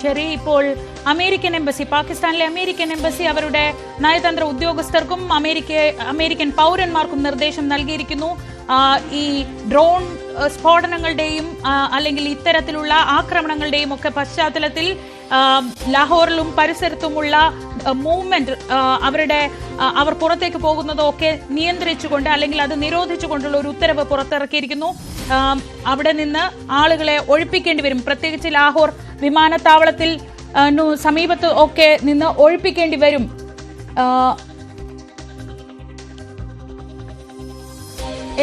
Cherry, ഇപ്പോൾ American embassy, പാകിസ്ഥാനിലെ American embassy അവരുടെ നയതന്ത്ര ഉദ്യോഗസ്ഥർക്കും അമേരിക്കൻ പൗരന്മാർക്കും നിർദ്ദേശം നൽകിയിരിക്കുന്നു. ഈ ഡ്രോൺ സ്ഫോടനങ്ങളുടെയും അല്ലെങ്കിൽ ഇത്തരത്തിലുള്ള ആക്രമണങ്ങളുടെയും ഒക്കെ പശ്ചാത്തലത്തിൽ ലാഹോറിലും പരിസരത്തുമുള്ള മൂവ്മെന്റ് അവർ പുറത്തേക്ക് പോകുന്നതോ ഒക്കെ നിയന്ത്രിച്ചുകൊണ്ട് അല്ലെങ്കിൽ അത് നിരോധിച്ചുകൊണ്ടുള്ള ഒരു ഉത്തരവ് പുറത്തിറക്കിയിരിക്കുന്നു. അവിടെ നിന്ന് ആളുകളെ ഒഴിപ്പിക്കേണ്ടി വരും. പ്രത്യേകിച്ച് ലാഹോർ വിമാനത്താവളത്തിൽ സമീപത്ത് ഒക്കെ നിന്ന് ഒഴിപ്പിക്കേണ്ടി വരും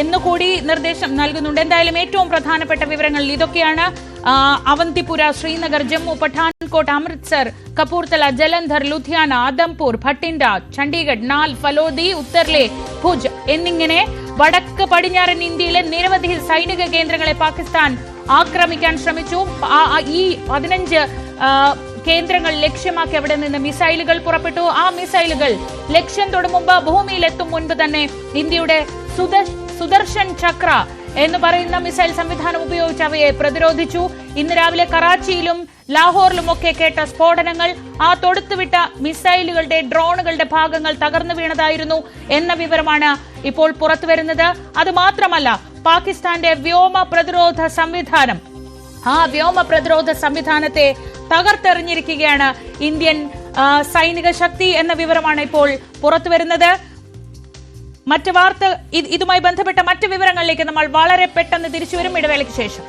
എന്നുകൂടി നിർദ്ദേശം നൽകുന്നുണ്ട്. എന്തായാലും ഏറ്റവും പ്രധാനപ്പെട്ട വിവരങ്ങൾ ഇതൊക്കെയാണ്. അവന്തിപുര, ശ്രീനഗർ, ജമ്മു, പഠാൻകോട്ട്, അമൃത്സർ, കപൂർത്തല, ജലന്ധർ, ലുധിയാന, ആദംപൂർ, ഭട്ടിൻഡ, ചണ്ഡീഗഡ്, നാൽ, ഫലോദി, ഉത്തർലെ, ഭുജ് എന്നിങ്ങനെ വടക്ക് പടിഞ്ഞാറൻ ഇന്ത്യയിലെ നിരവധി സൈനിക കേന്ദ്രങ്ങളെ പാകിസ്ഥാൻ ആക്രമിക്കാൻ ശ്രമിച്ചു. ഈ 15 കേന്ദ്രങ്ങൾ ലക്ഷ്യമാക്കി അവിടെ നിന്ന് മിസൈലുകൾ പുറപ്പെട്ടു. ആ മിസൈലുകൾ ലക്ഷ്യം തൊടും മുമ്പ് ഭൂമിയിലെത്തും മുൻപ് തന്നെ ഇന്ത്യയുടെ സുദർശൻ ചക്ര എന്ന് പറയുന്ന മിസൈൽ സംവിധാനം ഉപയോഗിച്ച് അവയെ പ്രതിരോധിച്ചു. ഇന്ന് രാവിലെ കറാച്ചിയിലും ലാഹോറിലും ഒക്കെ കേട്ട സ്ഫോടനങ്ങൾ ആ തൊടുത്തുവിട്ട മിസൈലുകളുടെ, ഡ്രോണുകളുടെ ഭാഗങ്ങൾ തകർന്നു വീണതായിരുന്നു എന്ന വിവരമാണ് ഇപ്പോൾ പുറത്തുവരുന്നത്. അത് മാത്രമല്ല, പാകിസ്ഥാന്റെ വ്യോമ പ്രതിരോധ സംവിധാനം, ആ വ്യോമ പ്രതിരോധ സംവിധാനത്തെ തകർത്തെറിഞ്ഞിരിക്കുകയാണ് ഇന്ത്യൻ സൈനിക ശക്തി എന്ന വിവരമാണ് ഇപ്പോൾ പുറത്തുവരുന്നത്. മറ്റ് വാർത്ത, ഇതുമായി ബന്ധപ്പെട്ട മറ്റ് വിവരങ്ങളിലേക്ക് നമ്മൾ വളരെ പെട്ടെന്ന് തിരിച്ചുവരും ഇടവേളയ്ക്ക് ശേഷം.